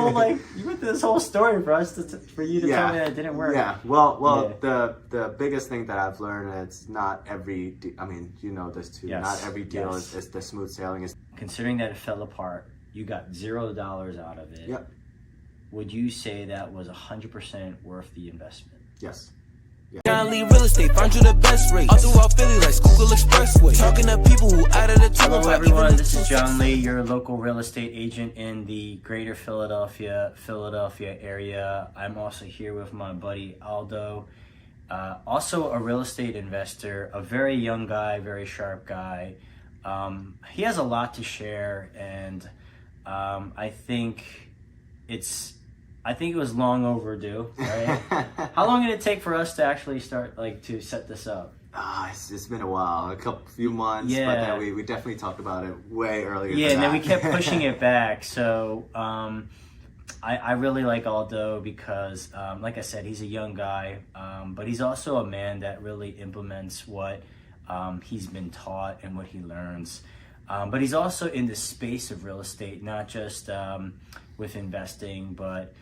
you went through this whole story for us for you to tell me that it didn't work. Yeah. Well, the biggest thing that I've learned is not every. I mean, you know this too. Yes. Not every deal is the smooth sailing. Is considering that it fell apart, you got $0 out of it. Yep. Would you say that was 100% worth the investment? Yes. Yeah. John Lee Real Estate, find you the best rate. All throughout Philly like Schuylkill Expressway. Talking to people who out of the tunnel. Hello everyone, this is John Lee, your local real estate agent in the greater Philadelphia area. I'm also here with my buddy Aldo, also a real estate investor, a very young guy, very sharp guy. He has a lot to share, and I think it was long overdue, right? How long did it take for us to actually start, to set this up? It's been a while, few months, but then we definitely talked about it way earlier than that. And then we kept pushing it back. So I really like Aldo because, like I said, he's a young guy, but he's also a man that really implements what he's been taught and what he learns. But he's also in the space of real estate, not just with investing, but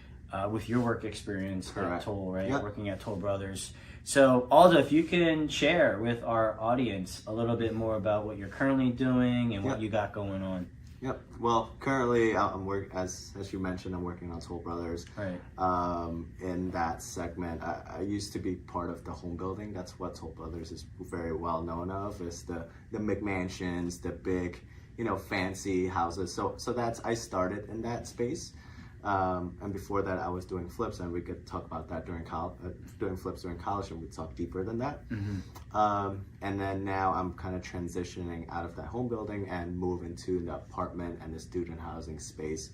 with your work experience at Toll, right? Yep. Working at Toll Brothers. So Aldo, if you can share with our audience a little bit more about what you're currently doing and what you got going on. Yep. Well, currently I'm as you mentioned, I'm working on Toll Brothers. Right. In that segment, I used to be part of the home building. That's what Toll Brothers is very well known of. Is the McMansions, the big, fancy houses. So I started in that space. And before that, I was doing flips, and we could talk about that during college. Doing flips during college, and we'd talk deeper than that. Mm-hmm. And then now I'm kind of transitioning out of that home building and move into the apartment and the student housing space,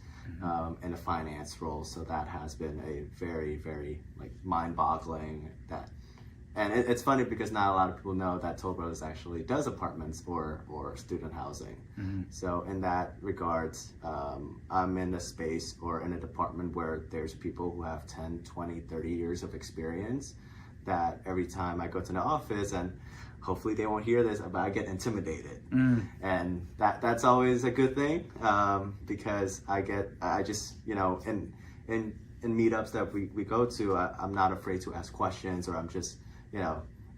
in a finance role. So that has been a very, very mind-boggling that. And it's funny because not a lot of people know that Toll Brothers actually does apartments or student housing. Mm-hmm. So in that regards, I'm in a space or in a department where there's people who have 10, 20, 30 years of experience that every time I go to the office, and hopefully they won't hear this, but I get intimidated. And that's always a good thing, because I just, in meetups that we go to, I'm not afraid to ask questions, or I'm just,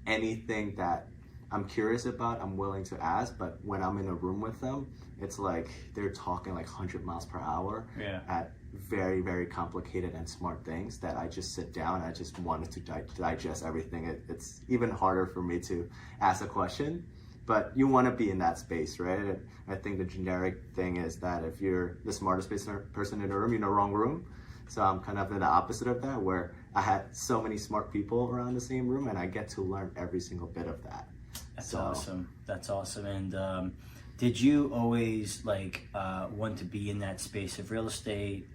anything that I'm curious about, I'm willing to ask. But when I'm in a room with them, it's like they're talking 100 miles per hour at very, very complicated and smart things that I just sit down. I just wanted to digest everything. It's even harder for me to ask a question, but you want to be in that space, right? And I think the generic thing is that if you're the smartest person in the room, you're in the wrong room. So I'm kind of in the opposite of that, where I had so many smart people around the same room, and I get to learn every single bit of that. That's awesome. That's awesome. And did you always want to be in that space of real estate,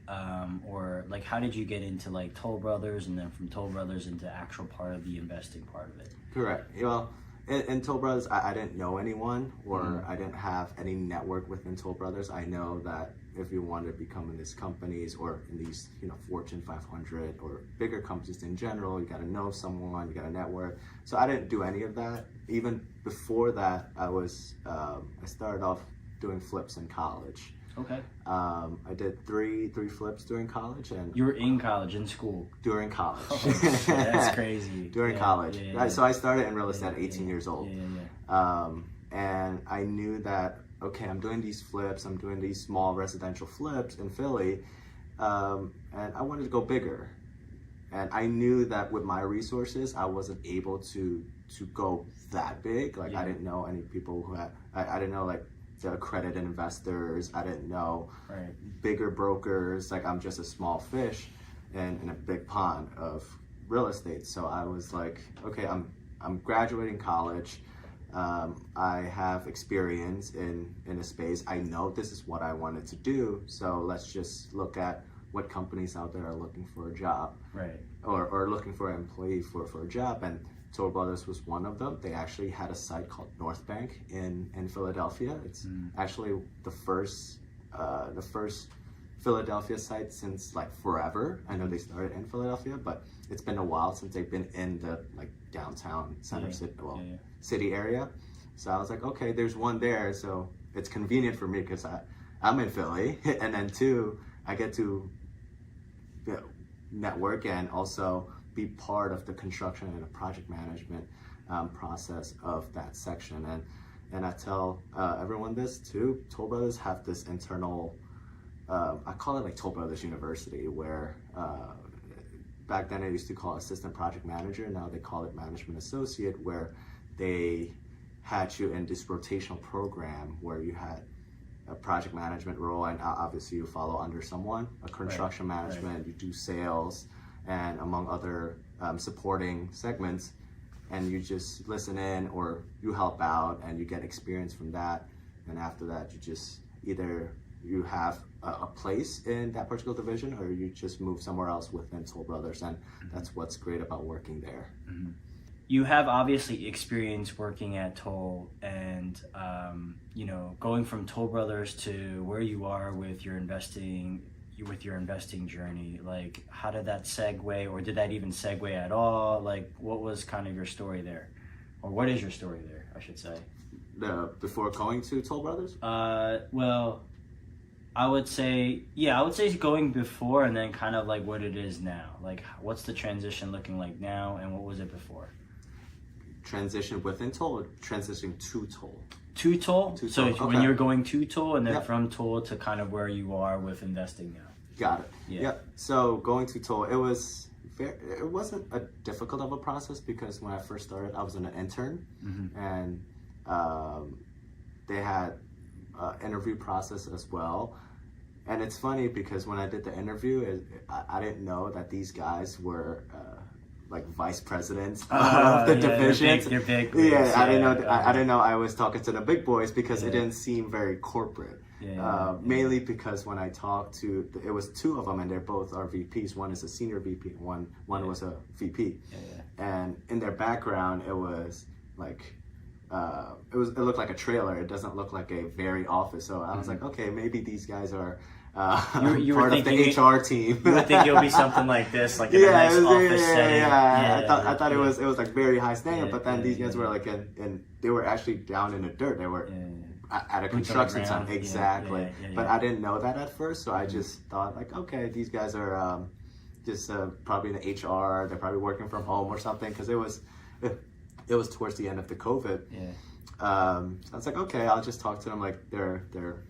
or how did you get into Toll Brothers, and then from Toll Brothers into actual part of the investing part of it? Correct. Well, in Toll Brothers, I didn't know anyone, or I didn't have any network within Toll Brothers. I know that if you want to become in these companies or in these, Fortune 500 or bigger companies in general, you got to know someone, you got to network. So I didn't do any of that. Even before that, I started off doing flips in college. Okay. I did three flips during college, and you were in college, in school. During college. Oh, shit, that's crazy. During college. So I started in real estate at 18 years old. And I knew that, okay, I'm doing these flips, I'm doing these small residential flips in Philly, and I wanted to go bigger. And I knew that with my resources, I wasn't able to go that big. I didn't know any people who had, I didn't know the accredited investors, I didn't know bigger brokers. I'm just a small fish in a big pond of real estate. So I was like, okay, I'm graduating college. I have experience in a space. I know this is what I wanted to do. So let's just look at what companies out there are looking for a job, or looking for an employee for a job. And Toll Brothers was one of them. They actually had a site called North Bank in Philadelphia. It's actually the first Philadelphia site since forever. I know they started in Philadelphia, but it's been a while since they've been in the downtown center city area. So I was like, okay, there's one there, so it's convenient for me because I'm in Philly, and then two, I get to network and also be part of the construction and the project management process of that section. And I tell everyone this too. Toll Brothers have this internal, I call it like Toll Brothers University, where back then I used to call it assistant project manager. Now they call it management associate, where they had you in this rotational program where you had a project management role, and obviously you follow under someone, a construction management, you do sales, and among other supporting segments, and you just listen in or you help out and you get experience from that. And after that, you just either you have a place in that particular division or you just move somewhere else within Toll Brothers, and that's what's great about working there. Mm-hmm. You have obviously experience working at Toll, and going from Toll Brothers to where you are with your investing journey. Like, how did that segue, or did that even segue at all? Like, what was kind of your story there, or what is your story there, I should say? Before going to Toll Brothers? Well, I would say going before, and then kind of like what it is now. Like, what's the transition looking like now, and what was it before? Transition within Toll or transitioning to Toll? To Toll? So okay. When you're going to Toll, and then Yep. from Toll to kind of where you are with investing now. Got it. Yeah. Yep. So going to Toll, it wasn't a difficult of a process, because when I first started, I was an intern, and they had interview process as well. And it's funny because when I did the interview, I didn't know that these guys were like vice presidents of the divisions. They're big. Yeah, I didn't know. I didn't know I was talking to the big boys, because it didn't seem very corporate. Mainly because when I talked to, it was two of them, and they're both our VPs. One is a senior VP, and one was a VP. And in their background, it was like, it looked like a trailer. It doesn't look like a very office. So I was like, okay, maybe these guys are you part of the HR team. You would think it would be something like this, like in a nice office setting. I thought it was like very high standard, but then these guys were like they were actually down in the dirt. They were at a construction site. Exactly. But I didn't know that at first, so I just thought like, okay, these guys are just probably in the HR. They're probably working from home or something, because it was towards the end of the COVID. So I was like, okay, I'll just talk to them like they're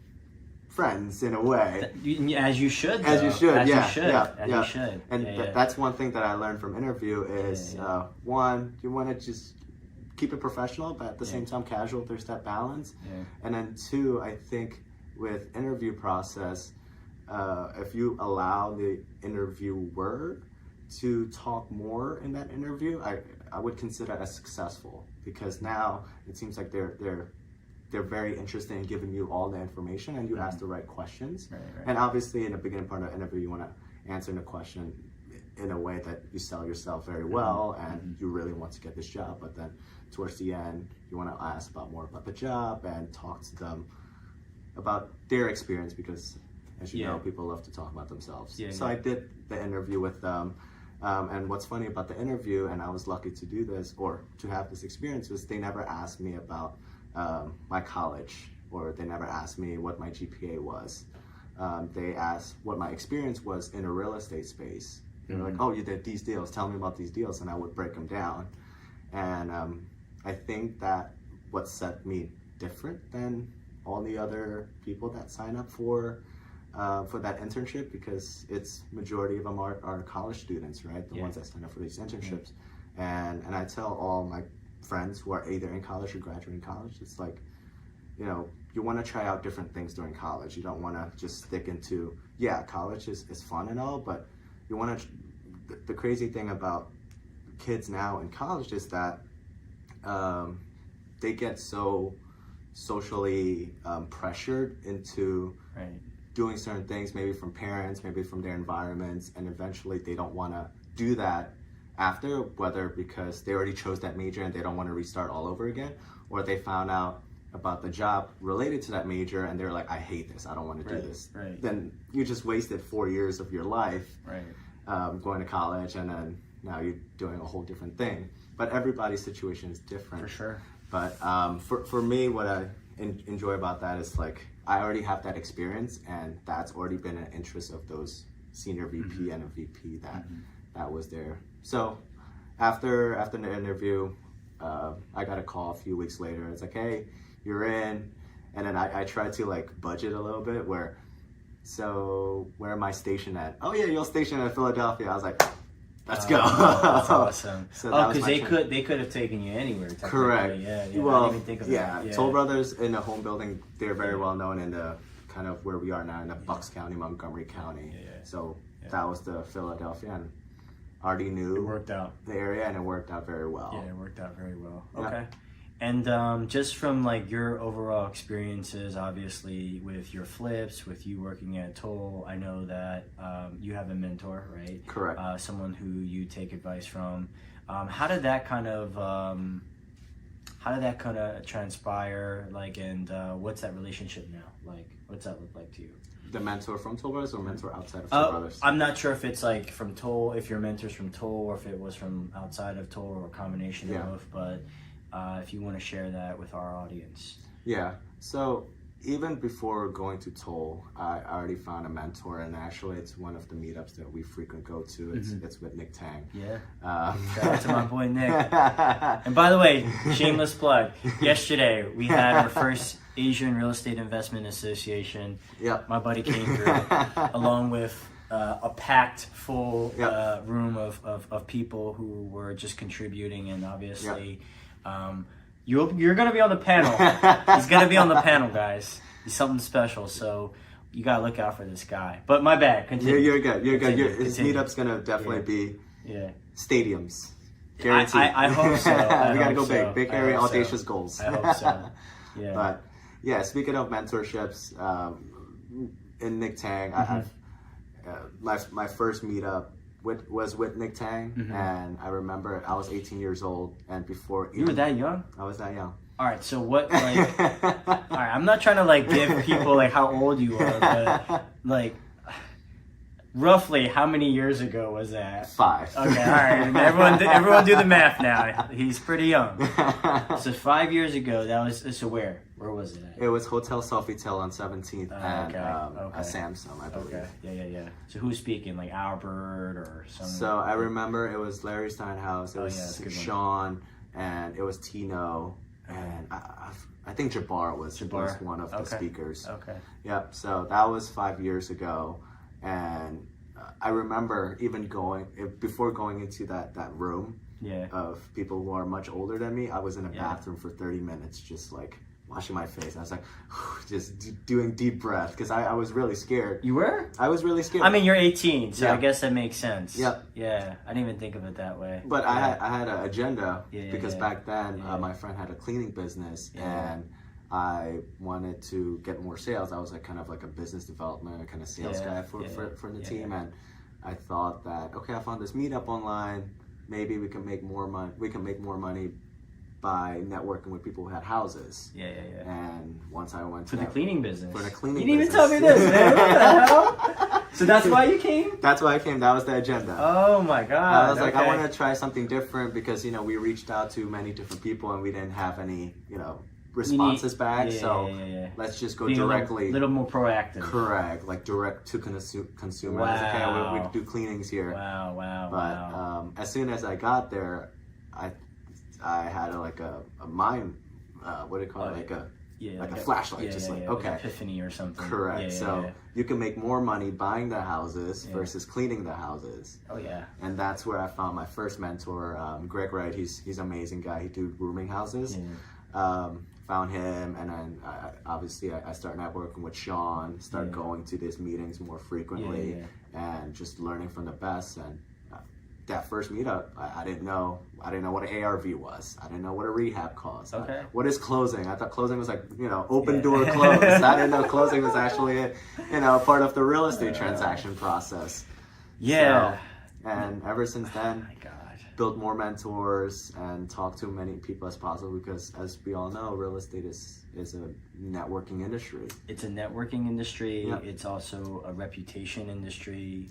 friends in a way. As you should. As you should. You Yeah. should. And that's one thing that I learned from interview is one, you want to just keep it professional, but at the same time casual. There's that balance. And then two, I think with interview process, if you allow the interviewer to talk more in that interview, I would consider that as successful, because now it seems like they're very interested in giving you all the information, and you ask the right questions. And obviously in the beginning part of the interview, you want to answer the question in a way that you sell yourself very well, and you really want to get this job. But then towards the end, you want to ask more about the job and talk to them about their experience, because as you know, people love to talk about themselves. So I did the interview with them. And what's funny about the interview, and I was lucky to do this or to have this experience, was they never asked me about my college, or they never asked me what my GPA was. They asked what my experience was in a real estate space. They were like, oh, you did these deals, tell me about these deals, and I would break them down. And I think that what set me different than all the other people that sign up for that internship, because it's majority of them are college students, right? The ones that sign up for these internships. And I tell all my friends who are either in college or graduating college, it's like, you want to try out different things during college. You don't want to just stick into, college is fun and all, but you want to, the crazy thing about kids now in college is that they get so socially pressured into doing certain things, maybe from parents, maybe from their environments, and eventually they don't want to do that after, whether because they already chose that major and they don't want to restart all over again, or they found out about the job related to that major and they're like, I hate this, I don't want to do this. Then you just wasted 4 years of your life going to college, and then now you're doing a whole different thing. But everybody's situation is different. For sure. But for me, what I enjoy about that is like, I already have that experience, and that's already been an interest of those senior VP and a VP that was there. So after the interview, I got a call a few weeks later. It's like, hey, you're in. And then I tried to like budget a little bit where am I stationed at? Oh yeah, you're stationed at Philadelphia. I was like, let's go. That's awesome. So because they could have taken you anywhere. Correct. Yeah. Well, I didn't even think of that. Yeah. Toll Brothers in the home building, they're very well known in the kind of where we are now in the Bucks County, Montgomery County. So that was the Philadelphia, and already knew it worked out the area, and it worked out very well. Yeah, it worked out very well. Yeah. Okay. And just from like your overall experiences, obviously with your flips, with you working at Toll, I know that you have a mentor, right? Correct. Someone who you take advice from. How did that kind of transpire? Like, and what's that relationship now? Like, what's that look like to you? The mentor from Toll Brothers or mentor outside of Toll Brothers? I'm not sure if it's like from Toll, if your mentor's from Toll, or if it was from outside of Toll, or a combination of both, but. If you want to share that with our audience. Yeah, so even before going to Toll, I already found a mentor, and actually it's one of the meetups that we frequent go to. It's with Nick Tang. Yeah, shout out to my boy Nick. And by the way, shameless plug, yesterday we had our first Asian Real Estate Investment Association. Yep. My buddy came through along with a packed full room of people who were just contributing, and obviously you're gonna be on the panel. He's gonna be on the panel, guys. He's something special, so you gotta look out for this guy. But my bad. Continue. You're good. His meetup's gonna definitely be stadiums. Guaranteed. I hope so. We gotta go big. Big area, audacious goals. I hope so. Yeah. But yeah, speaking of mentorships, in Nick Tang, my first meetup was with Nick Tang, and I remember I was 18 years old, and before you were that young? I was that young. All right, so what? Like, all right, I'm not trying to like give people like how old you are, but like roughly how many years ago was that? 5. Okay, all right. Everyone do the math now. He's pretty young. So 5 years ago, that was so where? Where was it at? It was Hotel Sofitel on 17th and okay. a Samsung, I believe. Okay, yeah. So who's speaking? Like Albert or someone? So I remember it was Larry Steinhaus, it was Sean, and it was Tino, and I think Jabbar was one of the speakers. Okay. Yep, so that was 5 years ago, and I remember even before going into that room of people who are much older than me, I was in a bathroom for 30 minutes just like washing my face. I was like, just doing deep breath because I was really scared. You were? I was really scared. I mean, you're 18, so I guess that makes sense. Yep. Yeah, I didn't even think of it that way. But I had an agenda because back then my friend had a cleaning business and I wanted to get more sales. I was like kind of like a business development kind of sales guy for the team, and I thought that I found this meetup online. Maybe we can make more money. We can make more money by networking with people who had houses. Yeah. And once I went to the cleaning business. For the cleaning business. You didn't even tell me this, man. What the hell? So that's why you came? That's why I came. That was the agenda. Oh my God. I was like, I want to try something different because, we reached out to many different people and we didn't have any, responses back. Let's just go directly. A little more proactive. Correct. Like direct to consumer. Wow. We could do cleanings here. Wow. But as soon as I got there, I had a mind, what do you call it? Like a flashlight, like epiphany or something. Correct. You can make more money buying the houses versus cleaning the houses. Oh yeah. And that's where I found my first mentor, Greg Wright. He's an amazing guy. He do rooming houses. Found him, and then I started networking with Sean. Started going to these meetings more frequently, and just learning from the best. And that first meetup, I didn't know what an ARV was. I didn't know what a rehab cost. Okay. What is closing? I thought closing was like, open door close. I didn't know closing was actually, part of the real estate transaction process. Yeah. So, and ever since then, oh my God. Built more mentors and talked to many people as possible because, as we all know, real estate is a networking industry. It's a networking industry. Yep. It's also a reputation industry,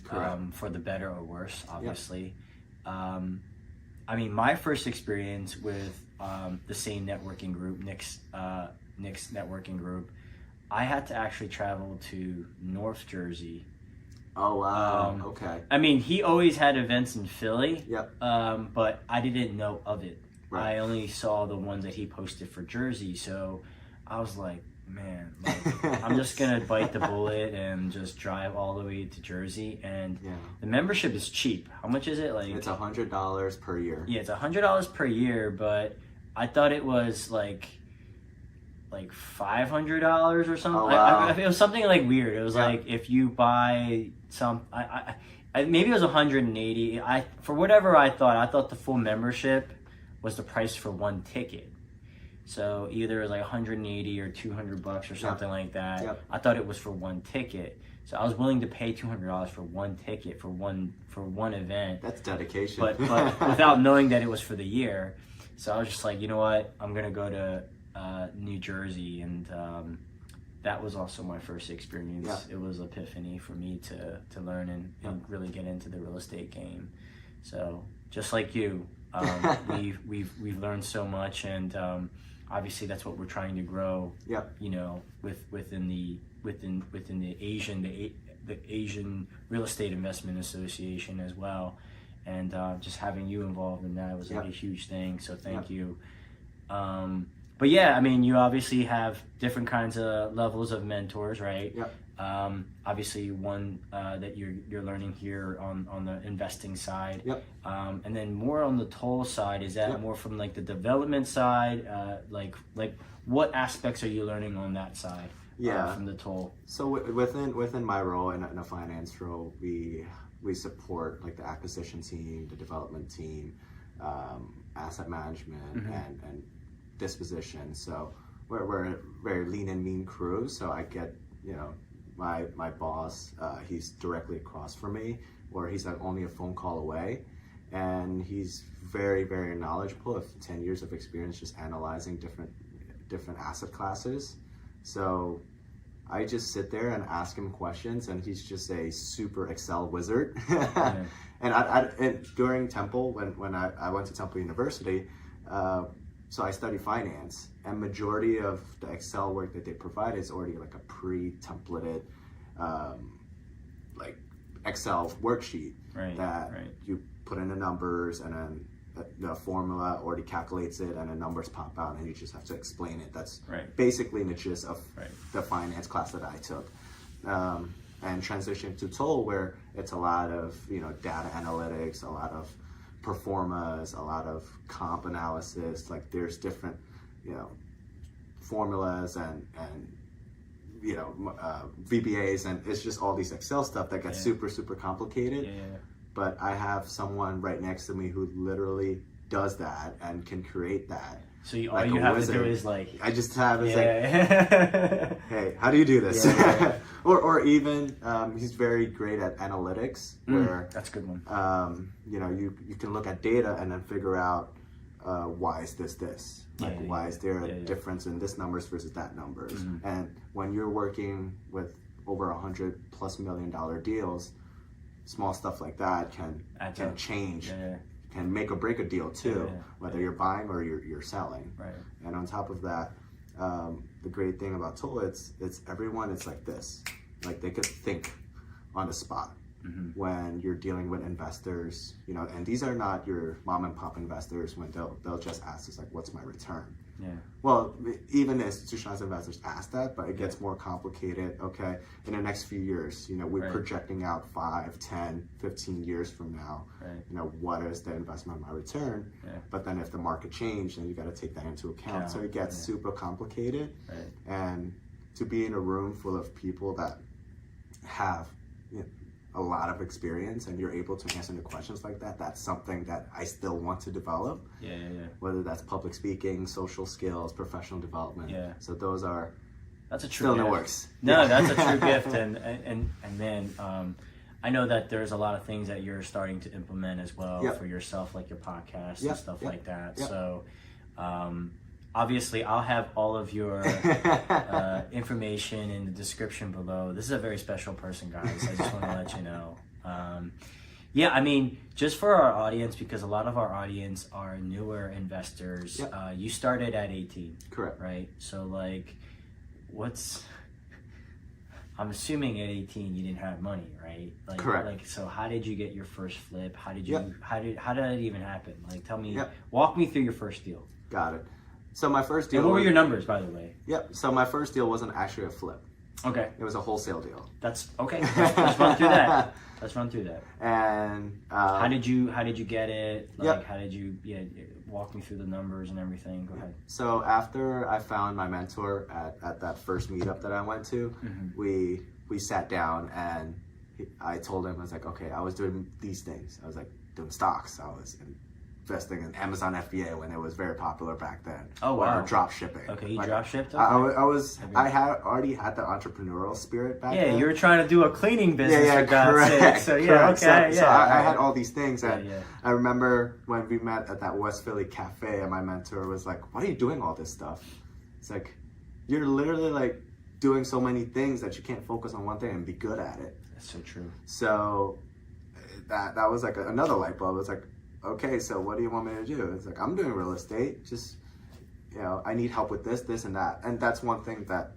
for the better or worse, obviously. Yep. I mean, my first experience with the same networking group, Nick's networking group, I had to actually travel to North Jersey Oh, wow. Okay. I mean, he always had events in Philly. Yep. But I didn't know of it. Right. I only saw the ones that he posted for Jersey. So I was like, man, I'm just going to bite the bullet and just drive all the way to Jersey. And the membership is cheap. How much is it? Like, it's $100 per year. Yeah, it's $100 per year, but I thought it was like $500 or something. Oh, wow. It was something like weird. It was like if you buy some, maybe it was 180. For whatever I thought the full membership was the price for one ticket. So either it was like 180 or $200 or something like that. Yep. I thought it was for one ticket. So I was willing to pay $200 for one ticket for one event. That's dedication. But without knowing that it was for the year. So I was just like, you know what? I'm gonna go to New Jersey, and that was also my first experience. Yeah. It was epiphany for me to learn and really get into the real estate game. So just like you, we've learned so much, and obviously that's what we're trying to grow. Yep. You know, within the Asian Real Estate Investment Association as well, and just having you involved in that was like a huge thing. So thank you. But yeah, I mean, you obviously have different kinds of levels of mentors, right? Yep. Obviously, one that you're learning here on the investing side. Yep. And then more on the toll side, is that more from like the development side? Like what aspects are you learning on that side? From the toll. So within my role in a finance role, we support like the acquisition team, the development team, asset management, and disposition. So we're a very lean and mean crew. So I get, my boss, he's directly across from me, or he's like only a phone call away, and he's very, very knowledgeable of 10 years of experience just analyzing different asset classes. So I just sit there and ask him questions, and he's just a super Excel wizard. And during Temple, when I went to Temple University, so I studied finance, and majority of the Excel work that they provide is already like a pre-templated, like Excel worksheet that you put in the numbers, and then the formula already calculates it, and the numbers pop out, and you just have to explain it. That's basically the gist of the finance class that I took. And transition to toll, where it's a lot of data analytics, a lot of performas, a lot of comp analysis. Like there's different formulas and VBAs, and it's just all these Excel stuff that gets super complicated. But I have someone right next to me who literally does that and can create that. So all you have to do is like... I just have like, hey, how do you do this? or even, he's very great at analytics, where... That's a good one. You can look at data and then figure out why is this? Like, why is there a difference in this numbers versus that numbers? And when you're working with over $100+ million deals, small stuff like that can change, can make or break a deal too, whether you're buying or you're selling. And on top of that, the great thing about toll, it's everyone. It's like this, like they could think on the spot. When you're dealing with investors, and these are not your mom and pop investors, when they'll just ask us like, what's my return? Well, even institutionalized investors ask that, but it gets more complicated. Okay, in the next few years, we're projecting out 5, 10, 15 years from now. What is the investment of my return? But then if the market changed, then you got to take that into account. So it gets super complicated. And to be in a room full of people that have a lot of experience, and you're able to answer the questions like that, that's something that I still want to develop. Whether that's public speaking, social skills, professional development. So that's a true still in the gift. works. No, that's a true gift, and man, I know that there's a lot of things that you're starting to implement as well for yourself, like your podcast and stuff like that. So obviously, I'll have all of your information in the description below. This is a very special person, guys. I just want to let you know. I mean, just for our audience, because a lot of our audience are newer investors. You started at 18. Correct. Right? So, like, I'm assuming at 18 you didn't have money, right? Like, Correct. Like, so how did you get your first flip? How did you? Yep. How did that even happen? Like, tell me, Yep. walk me through your first deal. Got it. So my first deal. And what were your numbers, by the way? Yep. So my first deal wasn't actually a flip. Okay. It was a wholesale deal. That's okay. Let's run through that. Let's run through that. And how did you get it? Like, Yep. how did you walk me through the numbers and everything? Go ahead. So after I found my mentor at that first meetup that I went to, we sat down and I told him, I was like, okay, I was doing these things. I was like doing stocks. I was investing in Amazon FBA when it was very popular back then. Oh, wow. Or drop shipping. Okay, you like, drop shipped? Okay. I had already had the entrepreneurial spirit back then. Yeah, you were trying to do a cleaning business, for God's correct, sake. So, yeah, correct. okay, So I had all these things. And yeah. I remember when we met at that West Philly cafe and my mentor was like, what are you doing all this stuff? It's like, you're literally like doing so many things that you can't focus on one thing and be good at it. That's so true. So that was like another light bulb. It's like, okay, so what do you want me to do? It's like, I'm doing real estate. Just, I need help with this, and that. And that's one thing that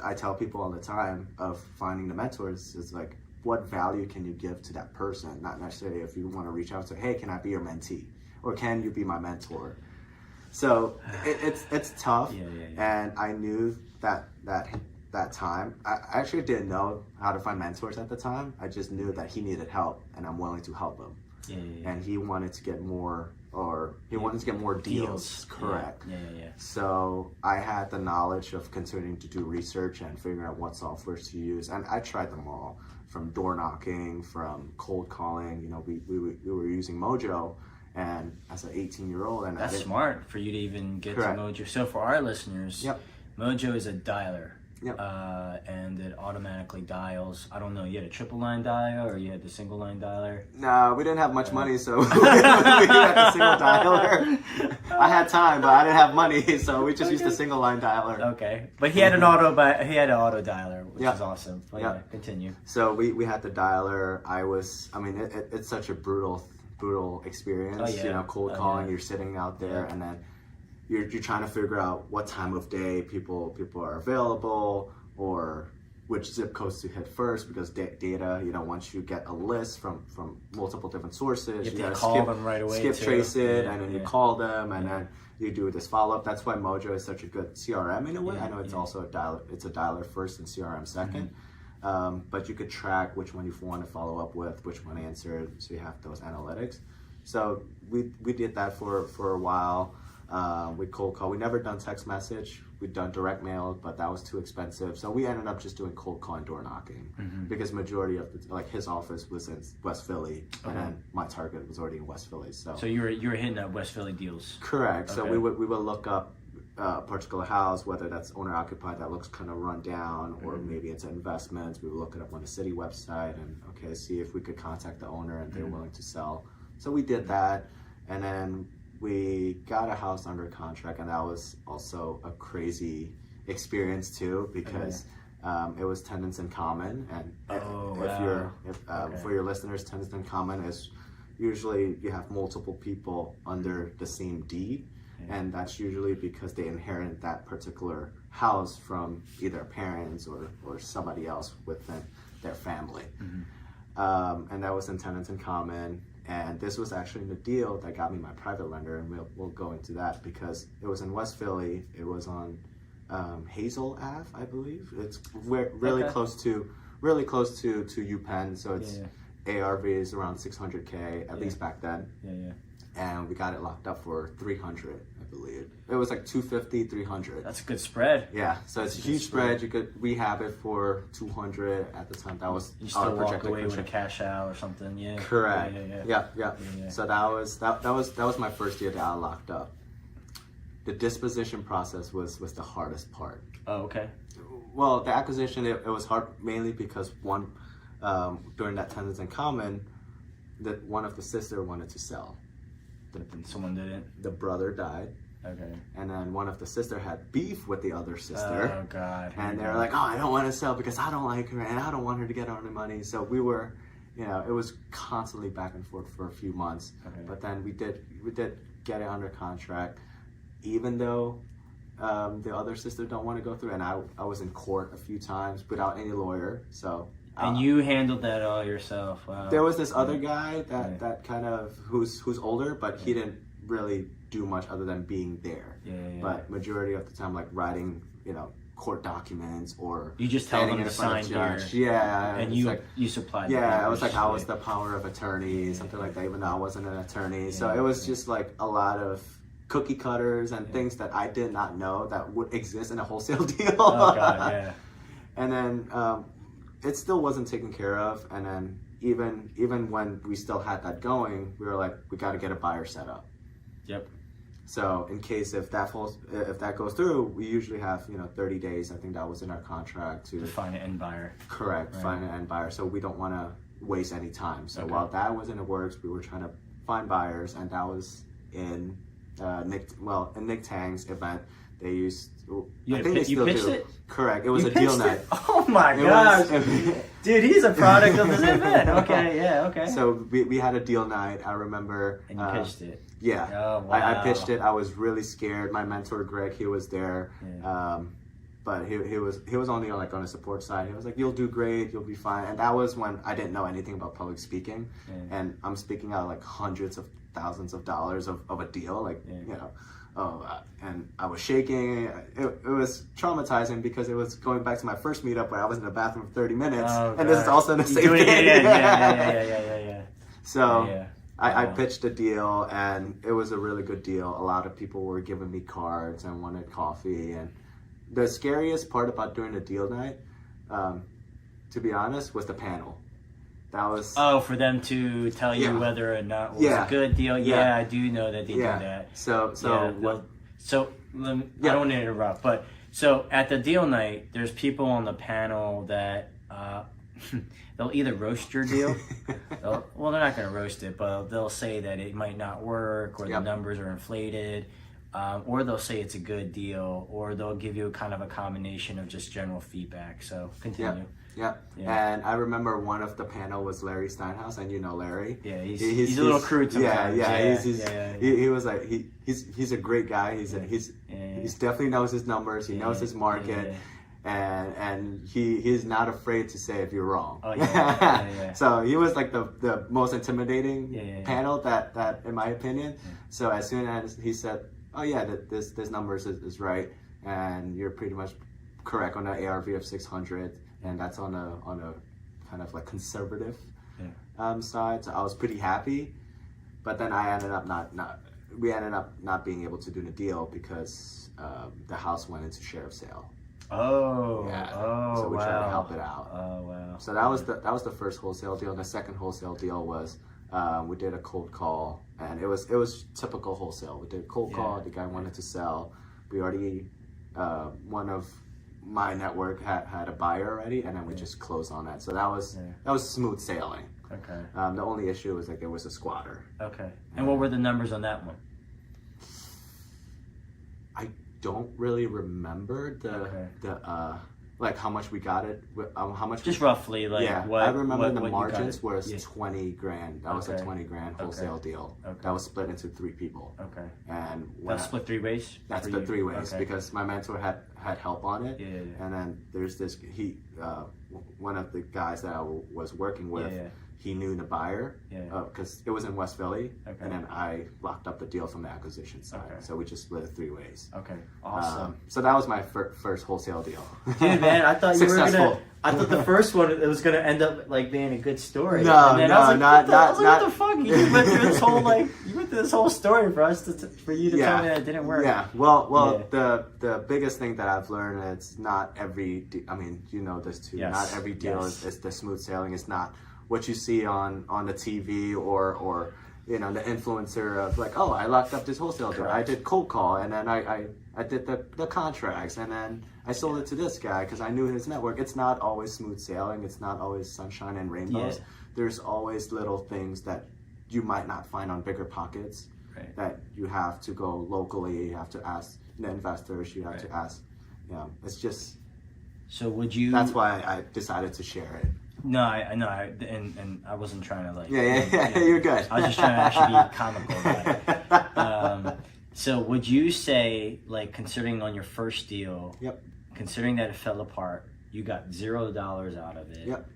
I tell people all the time of finding the mentors is like, what value can you give to that person? Not necessarily if you want to reach out and say, hey, can I be your mentee? Or can you be my mentor? So it's tough. And I knew that time. I actually didn't know how to find mentors at the time. I just knew that he needed help and I'm willing to help him. And he wanted to get more, wanted to get more deals. Correct. Yeah. So I had the knowledge of continuing to do research and figuring out what softwares to use, and I tried them all, from door knocking, from cold calling. We were using Mojo, and as an 18-year-old, and that's smart for you to even get Correct. to Mojo. So for our listeners, Mojo is a dialer. Yep. And it automatically dials. I don't know, you had a triple line dial or you had the single line dialer? No, we didn't have much money, so we had the single dialer. I had time, but I didn't have money, so we just used the single line dialer. Okay, but he had an auto dialer, which is awesome. But yeah, continue. So we had the dialer. It's such a brutal experience. Cold calling. You're sitting out there, and then you're trying to figure out what time of day people are available, or which zip codes to hit first, because data, once you get a list from multiple different sources, you gotta skip them right away, trace it, and then you call them, and then you do this follow-up. That's why Mojo is such a good CRM in a way. I know it's also a dialer. It's a dialer first and CRM second. But you could track which one you want to follow up with, which one answered, so you have those analytics. So we did that for a while. We cold call. We never done text message. We'd done direct mail, but that was too expensive. So we ended up just doing cold call and door knocking, because majority of his office was in West Philly, and then my target was already in West Philly. So you were hitting that West Philly deals. Correct. Okay. So we would look up a particular house, whether that's owner occupied, that looks kind of run down, or maybe it's investments. We would look it up on the city website and see if we could contact the owner and they're willing to sell. So we did that, and then we got a house under contract, and that was also a crazy experience too, because it was tenants in common. And for your listeners, tenants in common is usually you have multiple people under the same deed, and that's usually because they inherit that particular house from either parents or somebody else within their family. And that was in tenants in common. And this was actually the deal that got me my private lender, and we'll go into that, because it was in West Philly. It was on Hazel Ave, I believe. It's really close to UPenn, so it's ARV is around 600K at least back then. And we got it locked up for 300, I believe. It was like 250, 300. That's a good spread. Yeah, so it's a huge spread. You could rehab it for 200 at the time. That was you still walk away with a cash out or something. Yeah. Correct. Yeah. So that was my first year that I locked up. The disposition process was the hardest part. Oh, okay. Well, the acquisition, it was hard mainly because during that tenants in common, that one of the sister wanted to sell. Someone didn't. The brother died. Okay. And then one of the sister had beef with the other sister. Oh God. And they were like, "Oh, I don't want to sell because I don't like her and I don't want her to get our money." So we were, it was constantly back and forth for a few months. Okay. But then we did get it under contract, even though the other sister don't want to go through, and I was in court a few times without any lawyer. So And you handled that all yourself. Wow. there was this other guy that kind of who's older, but he didn't really do much other than being there. Yeah. But majority of the time, like writing, court documents or You just tell standing them in to front of sign judge. here. Yeah, And it's you supplied. yeah, it was papers. like I was the power of attorney, something like that, even though I wasn't an attorney. So it was just like a lot of cookie cutters and things that I did not know that would exist in a wholesale deal. Oh God, yeah. And then it still wasn't taken care of. And then even when we still had that going, we were like, we got to get a buyer set up. Yep. So in case if that goes through, we usually have 30 days. I think that was in our contract to Find an end buyer. correct Right. find an end buyer. So we don't want to waste any time. So Okay. while that was in the works, we were trying to find buyers, and that was in Nick Tang's event. They used. You I think they you still pitched do. it? Correct. It was You a deal pitched night. it? Oh my It gosh. was- Dude, he's a product of this event. Okay, yeah, okay. So we had a deal night. I remember. And you pitched it. Yeah. Oh, I wow. pitched it. I was really scared. My mentor Greg, he was there. Yeah. But he was only like on the support side. He was like, "You'll do great. You'll be fine." And that was when I didn't know anything about public speaking. Yeah. And I'm speaking out like hundreds of thousands of dollars of a deal, like and I was shaking. It was traumatizing because it was going back to my first meetup where I was in the bathroom for 30 minutes, and this is also the You same doing it thing. again. Yeah. So Yeah. I Wow. pitched a deal, and it was a really good deal. A lot of people were giving me cards and wanted coffee. And the scariest part about doing a deal night, to be honest, was the panel. That was Oh, for them to tell you Yeah. whether or not it was Yeah. a good deal. Yeah, Yeah. I do know that they do that. So Yeah, what? So let me, Yeah. I don't want to interrupt, but so at the deal night, there's people on the panel that they'll either roast your deal. Well, they're not going to roast it, but they'll say that it might not work, or the Yep. numbers are inflated, or they'll say it's a good deal, or they'll give you kind of a combination of just general feedback. So continue. Yeah. Yeah. And I remember one of the panel was Larry Steinhaus, and you know Larry. Yeah, he's a little crude sometimes. Yeah. Yeah. He was like he's a great guy. He's definitely knows his numbers. He knows his market. And he's not afraid to say if you're wrong. Oh, yeah. So he was like the most intimidating panel that in my opinion. Yeah. So as soon as he said, "Oh yeah, this numbers is right, and you're pretty much correct on the ARV of 600, and that's on a kind of like conservative side." So I was pretty happy, but then I ended up we ended up not being able to do the deal because the house went into sheriff sale. Oh, Yeah. oh, So we wow. tried to help it out. Oh, wow. So that was the first wholesale deal. And the second wholesale deal was we did a cold call, and it was typical wholesale. We did a cold call. The guy wanted to sell. We already one of my network had a buyer already, and then we just closed on that. So that was smooth sailing. Okay. The only issue was like there was a squatter. Okay. And what were the numbers on that one? I don't really remember the like how much we got it, how much. Just roughly, like what? I remember the what you got margins it. was Yeah. 20 grand. That was a Okay. 20 grand wholesale deal. Okay. That was split into 3 people. Okay. And when That's split 3 ways. that's for split you? 3 ways Okay. because my mentor had help on it. Yeah. And then there's this one of the guys that I was working with. Yeah. He knew the buyer because it was in West Philly, Okay. and then I locked up the deal from the acquisition side. Okay. So we just split it 3 ways. Okay. Awesome. So that was my first wholesale deal. Dude, man, I thought you were Successful. gonna. I thought the first one it was gonna end up like being a good story. No, and then no, I was like, not- what the fuck? You went through this whole this whole story for us for you to tell me that it didn't work. Yeah. Well, Yeah. the biggest thing that I've learned is not every. I mean, you know this too. Yes. Not every deal Yes. is the smooth sailing. It's not what you see on the TV or the influencer of like, oh, I locked up this wholesale deal. I did cold call, and then I did the contracts, and then I sold it to this guy because I knew his network. It's not always smooth sailing. It's not always sunshine and rainbows. Yeah. There's always little things that you might not find on bigger pockets. Right. That you have to go locally, you have to ask the investors, you have to ask, it's just, So would you? that's why I decided to share it. No, I know, and I wasn't trying to like. Yeah, you're good. I was just trying to actually be comical about it. So would you say, like, considering on your first deal, Yep. considering that it fell apart, you got $0 out of it. Yep.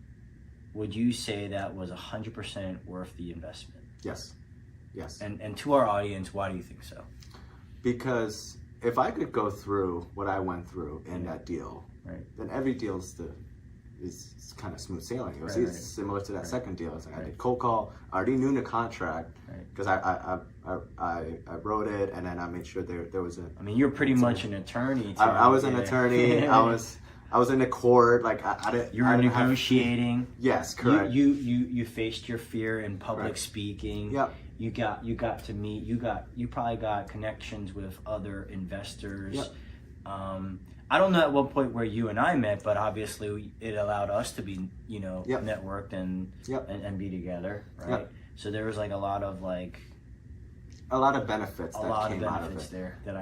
Would you say that was 100% worth the investment? Yes. Yes. And to our audience, why do you think so? Because if I could go through what I went through in that deal, Right. then every deal is kind of smooth sailing. It was Right. similar to that second deal. It's like I Right. did cold call. I already knew the contract Right. because I wrote it, and then I made sure there was a. I mean, you're pretty much an attorney. Too. I was an Yeah. attorney. I was in the court. Like I didn't. You were I didn't have- negotiating. Yes, correct. You faced your fear in public Correct. speaking. Yep. You got to meet. You probably got connections with other investors. Yep. I don't know at what point where you and I met, but obviously it allowed us to be, Yep. networked and, Yep. and be together, right? Yep. So there was like a lot of benefits that came out of benefits it. there that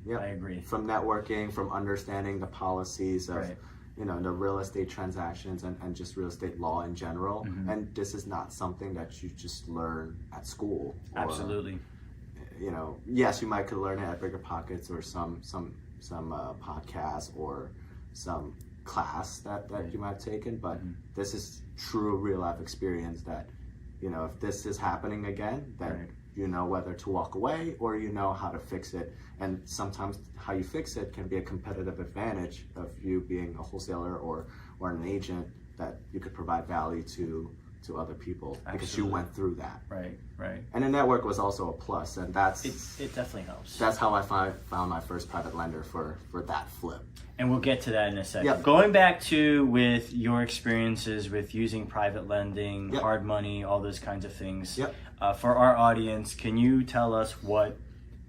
Yep. I agree. From networking, from understanding the policies of, Right. the real estate transactions and just real estate law in general. Mhm. And this is not something that you just learn at school. Or, Absolutely. Yes, you might could learn it at Bigger Pockets or some podcast or some class that you might have taken, but Mhm. this is true real life experience that, if this is happening again, then Right. you know whether to walk away or you know how to fix it. And sometimes how you fix it can be a competitive advantage of you being a wholesaler or an agent that you could provide value to other people because you Absolutely. went through that. Right. And the network was also a plus, and It definitely helps. that's how I found my first private lender for that flip. And we'll get to that in a second. Yep. Going back to with your experiences with using private lending, Yep. hard money, all those kinds of things. Yep. For our audience, can you tell us what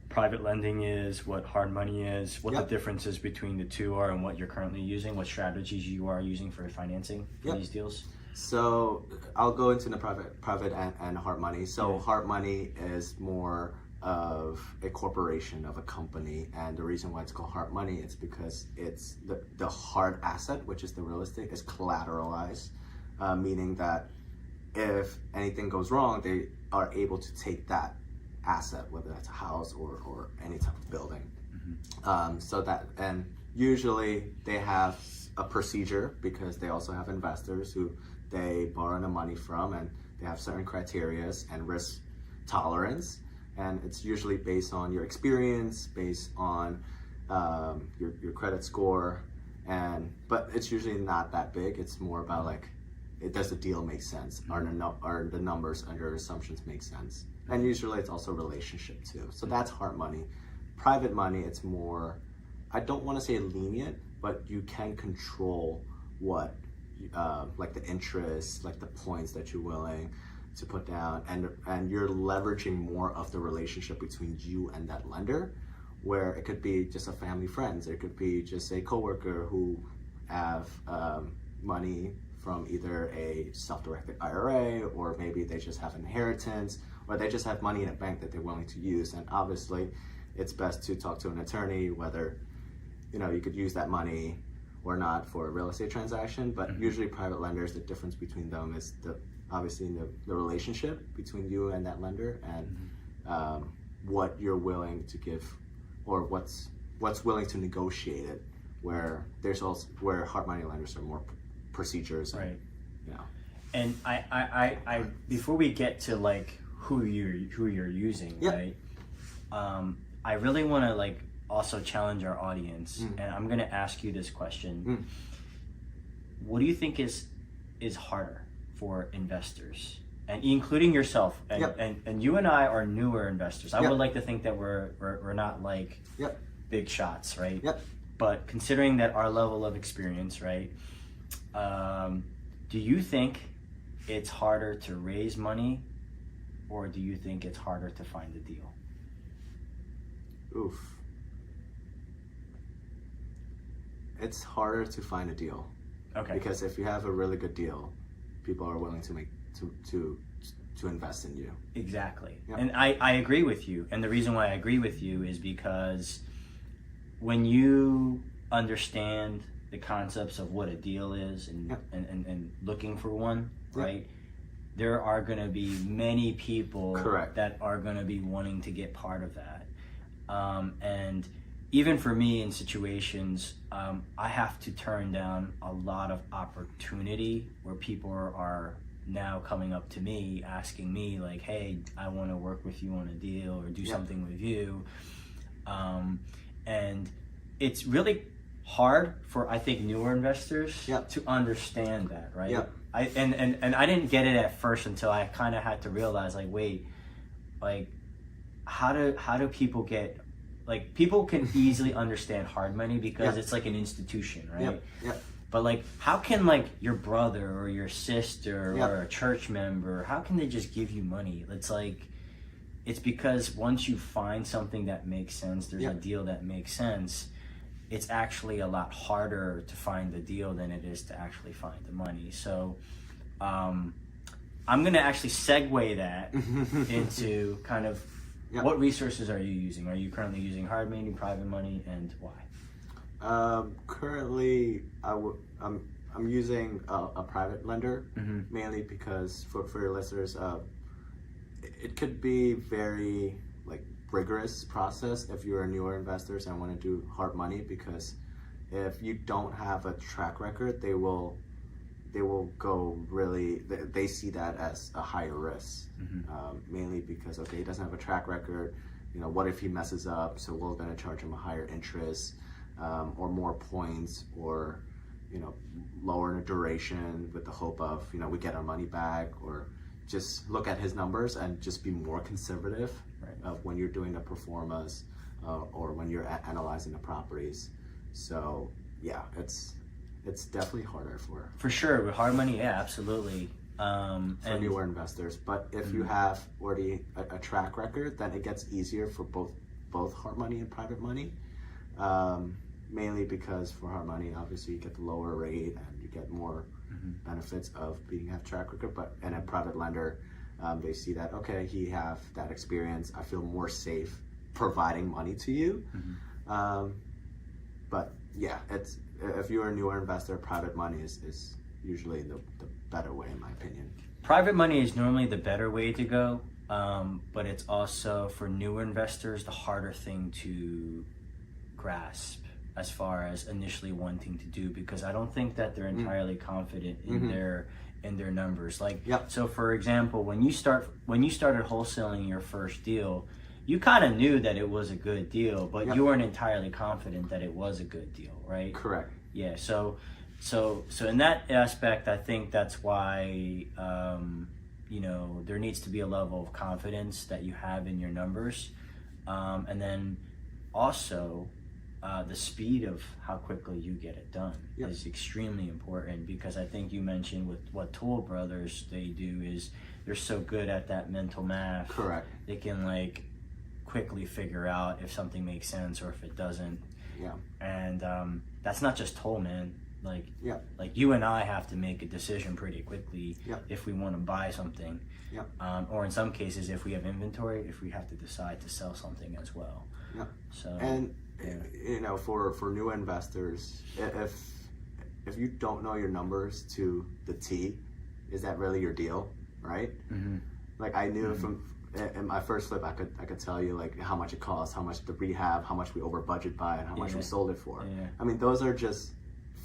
private lending is, what hard money is, what Yep. the differences between the two are, and what you're currently using, what strategies you are using for financing for Yep. these deals? So I'll go into the private and hard money. So Yeah. hard money is more of a corporation, of a company, and the reason why it's called hard money is because it's the hard asset, which is the real estate, is collateralized, meaning that if anything goes wrong, they are able to take that asset, whether that's a house or any type of building. And usually they have a procedure because they also have investors who they borrow the money from, and they have certain criterias and risk tolerance, and it's usually based on your experience, based on your credit score, but it's usually not that big. It's more about like, does the deal make sense? Are the numbers under assumptions make sense? And usually it's also relationship too. So that's hard money. Private money, it's more, I don't want to say lenient, but you can control what, like the interest, like the points that you're willing to put down, and you're leveraging more of the relationship between you and that lender, where it could be just a family friends, it could be just a coworker who have money from either a self-directed IRA, or maybe they just have inheritance, or they just have money in a bank that they're willing to use. And obviously it's best to talk to an attorney whether you could use that money or not for a real estate transaction. But usually private lenders, the difference between them is obviously the relationship between you and that lender, and what you're willing to give, or what's willing to negotiate it, where there's also where hard money lenders are more procedures, Right. And, And I before we get to like who you're using, Yep. right? I really want to like also challenge our audience, and I'm gonna ask you this question. What do you think is harder for investors, and including yourself? And Yep. and you and I are newer investors. I Yep. would like to think that we're not like Yep. big shots, right? Yep. But considering that our level of experience, right? Do you think it's harder to raise money, or do you think it's harder to find a deal? Oof. It's harder to find a deal. Okay. Because if you have a really good deal, people are willing to to invest in you. Exactly. Yep. And I agree with you. And the reason why I agree with you is because when you understand the concepts of what a deal is and Yep. and looking for one, Yep. right? There are going to be many people Correct. that are going to be wanting to get part of that. And even for me in situations, I have to turn down a lot of opportunity where people are now coming up to me asking me like, hey, I want to work with you on a deal or do something with you. And it's really hard for, I think, newer investors to understand that, right? And I didn't get it at first until I kind of had to realize like, wait, like how do people get, like, people can easily understand hard money because it's like an institution, right? But like, how can like your brother or your sister or a church member, how can they just give you money? It's like, it's because once you find something that makes sense, there's a deal that makes sense, it's actually a lot harder to find the deal than it is to actually find the money. So I'm going to actually segue that into kind of what resources are you using? Are you currently using hard money, private money, and why? Currently, I'm using a private lender, mainly because for your listeners, it could be very like rigorous process if you're a newer investors and want to do hard money, because if you don't have a track record, they will go really, they see that as a higher risk, mainly because, okay, he doesn't have a track record, you know, what if he messes up, so we're going to charge him a higher interest, or more points, or, you know, lower the duration with the hope of, you know, we get our money back, or just look at his numbers and just be more conservative of when you're doing the pro formas, or when you're analyzing the properties. So yeah, it's definitely harder for sure with hard money. Yeah, absolutely. For newer investors. But if you have already a track record, then it gets easier for both hard money and private money. Mainly because for hard money, obviously you get the lower rate and you get more benefits of being a track record. But in a private lender, they see that, okay, he have that experience, I feel more safe providing money to you. But yeah, it's, if you're a newer investor, private money is usually the better way, in my opinion. Private money is normally the better way to go, but it's also, for newer investors, the harder thing to grasp as far as initially wanting to do, because I don't think that they're entirely confident in their numbers. Like, so for example, when you started wholesaling your first deal, you kind of knew that it was a good deal, but you weren't entirely confident that it was a good deal, right? Correct. Yeah. So in that aspect, I think that's why, you know, there needs to be a level of confidence that you have in your numbers. And then also, the speed of how quickly you get it done is extremely important, because I think you mentioned with what Toll Brothers they do is they're so good at that mental math. Correct. They can like quickly figure out if something makes sense or if it doesn't. Yeah. And that's not just Toll, man. Like you and I have to make a decision pretty quickly if we want to buy something. Or in some cases, if we have inventory, if we have to decide to sell something as well. So, and you know, for new investors, if you don't know your numbers to the T, is that really your deal, right? Like I knew from in my first flip, I could tell you like how much it costs, how much the rehab, how much we over budget by, and how much we sold it for. I mean, those are just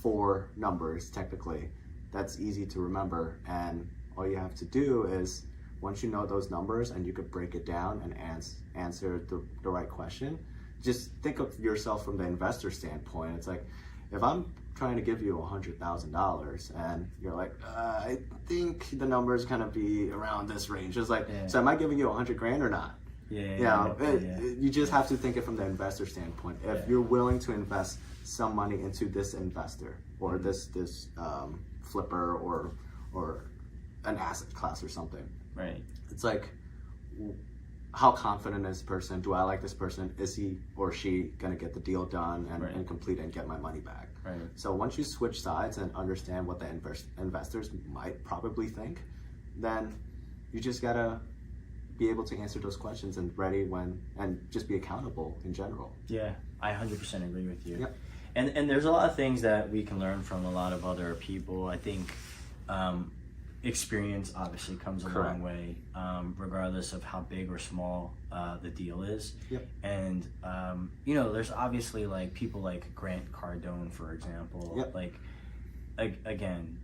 4 numbers technically. That's easy to remember, and all you have to do is, once you know those numbers and you could break it down and answer the right question, just think of yourself from the investor standpoint. It's like, if I'm trying to give you $100,000 and you're like, I think the number is gonna be around this range. It's like, so am I giving you $100,000 or not? You just have to think it from the investor standpoint. If you're willing to invest some money into this investor or this flipper or an asset class or something, right? It's like, how confident is this person? Do I like this person? Is he or she gonna get the deal done and complete and get my money back? Right. So once you switch sides and understand what the investors might probably think, then you just gotta be able to answer those questions and just be accountable in general. Yeah, I 100% agree with you. And there's a lot of things that we can learn from a lot of other people. I think experience obviously comes a long way, regardless of how big or small the deal is. Yep. And you know, there's obviously like people like Grant Cardone, for example. Yep. Like again,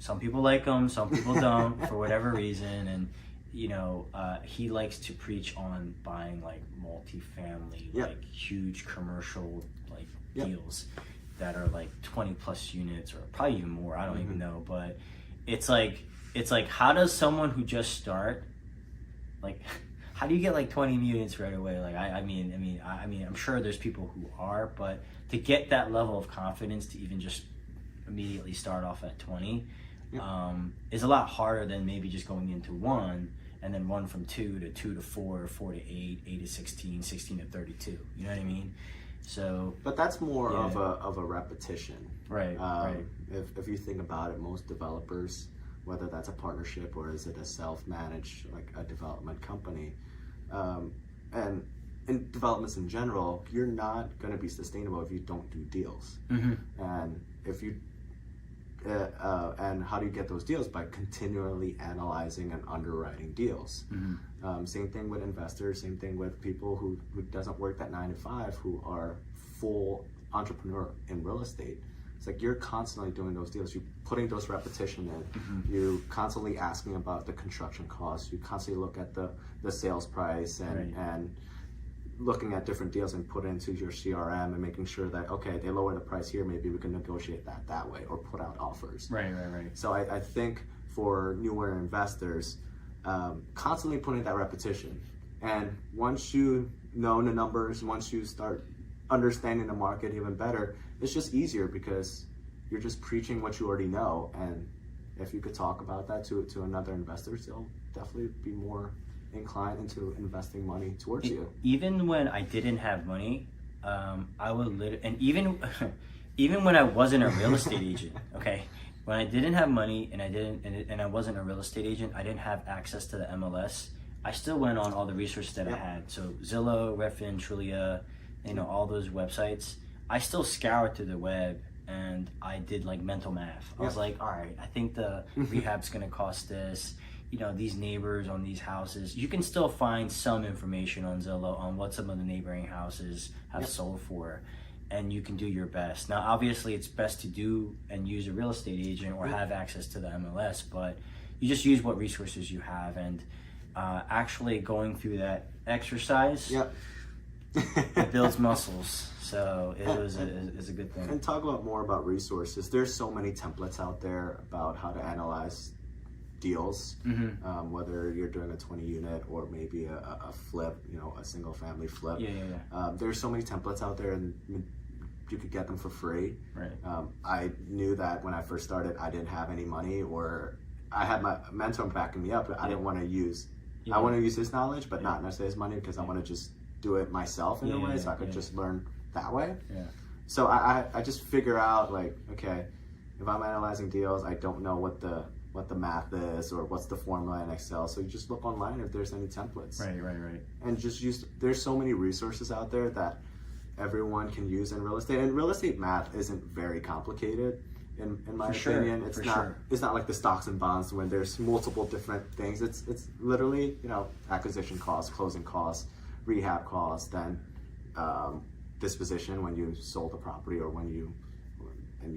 some people like him, some people don't for whatever reason, and you know, he likes to preach on buying like multifamily, Yep. like huge commercial like Yep. deals that are like 20 plus units or probably even more. I don't even know, but it's like how does someone who just start, like, how do you get like 20 units right away? Like I mean I'm sure there's people who are, but to get that level of confidence to even just immediately start off at 20 is a lot harder than maybe just going into one and then one from 2 to 2 to 4, 4 to 8, 8 to 16, 16 to 32. You know what I mean? So, but that's more of a repetition, right? Right. If you think about it, most developers, whether that's a partnership or is it a self-managed like a development company, and in developments in general, you're not going to be sustainable if you don't do deals. And if you and how do you get those deals? By continually analyzing and underwriting deals. Same thing with investors, same thing with people who doesn't work that 9 to 5, who are full entrepreneur in real estate. It's like you're constantly doing those deals. You're putting those repetition in. You constantly asking about the construction costs. You constantly look at the sales price and looking at different deals and put it into your CRM and making sure that, okay, they lower the price here, maybe we can negotiate that way or put out offers. Right. So I think for newer investors, constantly putting that repetition. And once you know the numbers, once you start understanding the market even better, it's just easier because you're just preaching what you already know. And if you could talk about that to another investor, they'll definitely be more inclined into investing money towards you. Even when I didn't have money, I would and even when I wasn't a real estate agent, okay, when I didn't have money and I wasn't a real estate agent, I didn't have access to the MLS. I still went on all the resources that I had. So Zillow, Redfin, Trulia, you know, all those websites. I still scoured through the web and I did like mental math. I was like, all right, I think the rehab's gonna cost this. You know, these neighbors on these houses. You can still find some information on Zillow on what some of the neighboring houses have sold for, and you can do your best. Now, obviously, it's best to do and use a real estate agent or have access to the MLS, but you just use what resources you have, and actually going through that exercise, it builds muscles. So it was a good thing. And talk about more about resources. There's so many templates out there about how to analyze deals, whether you're doing a 20 unit or maybe a flip, you know, a single family flip. There's so many templates out there and you could get them for free. I knew that when I first started, I didn't have any money, or I had my mentor backing me up, but I didn't want to use, I want to use his knowledge, but not necessarily his money, because I want to just do it myself in a way, so I could just learn that way. So I just figure out like, okay, if I'm analyzing deals, I don't know what the math is or what's the formula in Excel. So you just look online if there's any templates. Right. And just there's so many resources out there that everyone can use in real estate. And real estate math isn't very complicated in my opinion. It's not like the stocks and bonds when there's multiple different things. It's literally, you know, acquisition costs, closing costs, rehab costs, then disposition when you sold the property, or when you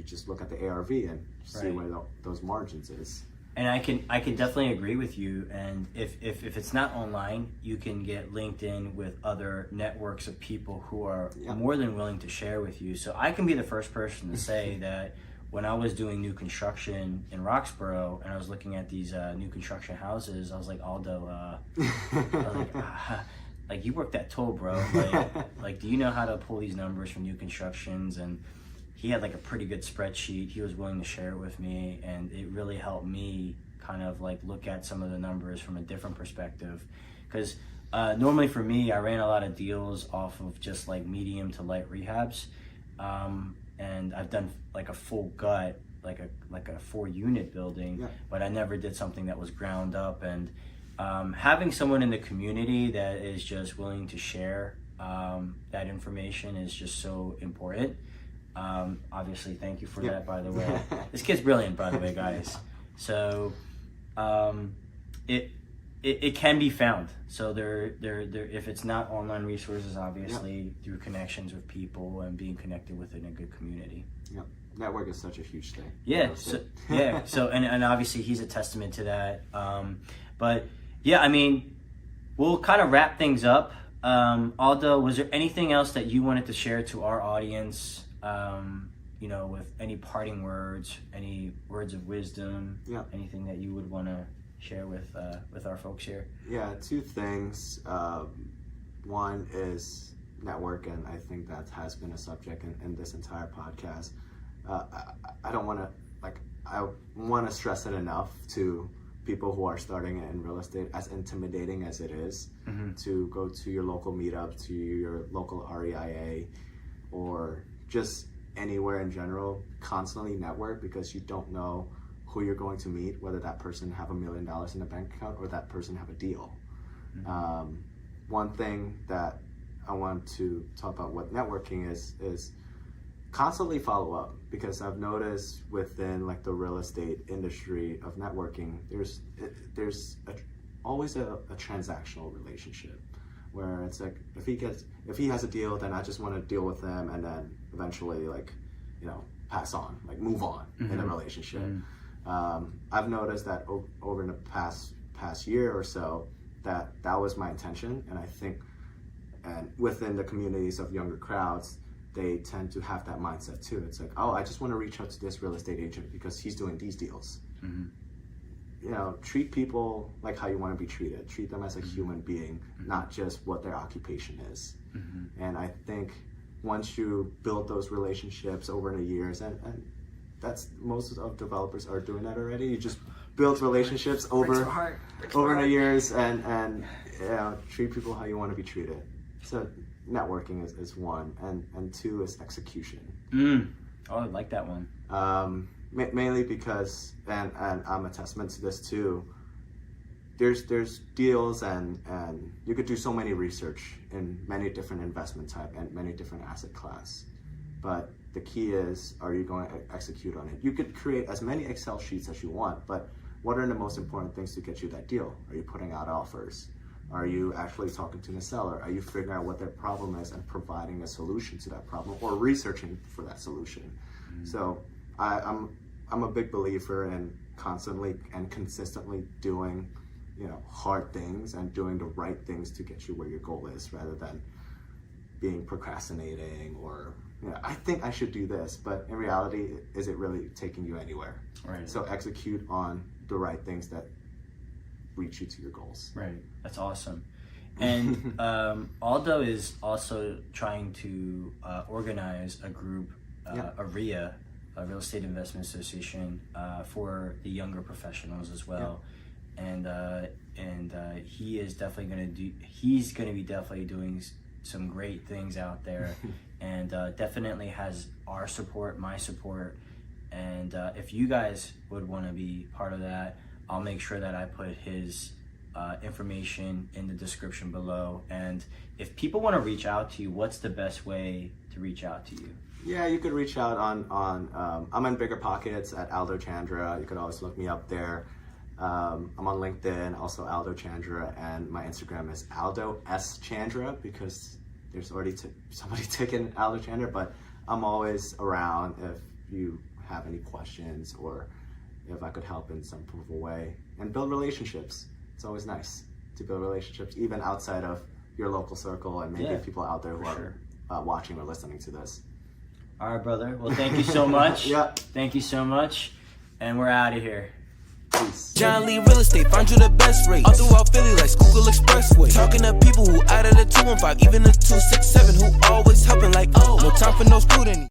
just look at the ARV and see where those margins is. And I can definitely agree with you. And if it's not online, you can get linked in with other networks of people who are more than willing to share with you. So I can be the first person to say that when I was doing new construction in Roxborough and I was looking at these new construction houses, I was like, Aldo, like you worked at Toll, bro. Like, do you know how to pull these numbers from new constructions? And he had like a pretty good spreadsheet. He was willing to share it with me, and it really helped me kind of like look at some of the numbers from a different perspective. Because normally for me, I ran a lot of deals off of just like medium to light rehabs, and I've done like a full gut, like a 4-unit building, but I never did something that was ground up. And having someone in the community that is just willing to share that information is just so important. Obviously, thank you for that, by the way. This kid's brilliant, by the way, guys. So it can be found. So there if it's not online resources, obviously through connections with people and being connected within a good community. Yep. Network is such a huge thing. Yeah. So and obviously he's a testament to that. But yeah, I mean, we'll kind of wrap things up. Aldo, was there anything else that you wanted to share to our audience? With any parting words, any words of wisdom, anything that you would want to share with our folks here? Yeah, two things. One is network, and I think that has been a subject in this entire podcast. I don't want to, I want to stress it enough to people who are starting in real estate, as intimidating as it is, to go to your local meetup, to your local REIA, or just anywhere in general. Constantly network, because you don't know who you're going to meet, whether that person have $1 million in a bank account or that person have a deal. One thing that I want to talk about what networking is constantly follow up, because I've noticed within the real estate industry of networking, there's always a transactional relationship where it's like, if he has a deal, then I just want to deal with them, and then eventually pass on, move on in a relationship. I've noticed that over the past year or so that was my intention, and I think, and within the communities of younger crowds, they tend to have that mindset too. It's like, oh, I just want to reach out to this real estate agent because he's doing these deals. Treat people like how you want to be treated. Treat them as a human being, not just what their occupation is. And I think once you build those relationships over the years, and that's most of developers are doing that already. You just build relationships over the years, and treat people how you want to be treated. So networking is one, and two is execution. Oh, I like that one. Mainly because, and I'm a testament to this too, there's deals, and you could do so many research in many different investment type and many different asset class, but the key is, are you going to execute on it? You could create as many Excel sheets as you want, but what are the most important things to get you that deal? Are you putting out offers? Are you actually talking to the seller? Are you figuring out what their problem is and providing a solution to that problem, or researching for that solution? So I'm a big believer in constantly and consistently doing hard things and doing the right things to get you where your goal is, rather than being procrastinating or I think I should do this, but in reality, is it really taking you anywhere? Right. So execute on the right things that reach you to your goals. Right. That's awesome. And Aldo is also trying to organize a group, a RIA, a Real Estate Investment Association, for the younger professionals as well. And he is definitely he's going to be definitely doing some great things out there, and definitely has our support, my support. And if you guys would want to be part of that, I'll make sure that I put his information in the description below. And if people want to reach out to you, what's the best way to reach out to you? Yeah, you could reach out on I'm in Bigger Pockets at Aldo Chandra. You could always look me up there. I'm on LinkedIn, also Aldo Chandra, and my Instagram is Aldo S Chandra, because there's already somebody taken Aldo Chandra, but I'm always around if you have any questions, or if I could help in some proof of way, and build relationships. It's always nice to build relationships, even outside of your local circle, and maybe people out there who are watching or listening to this. All right, brother. Well, thank you so much. Thank you so much. And we're out of here. Peace. John Lee Real Estate, find you the best rates. All throughout Philly like Schuylkill Expressway. Talking to people who out of the 215, even the 267, who always helping like, oh, no time for no student.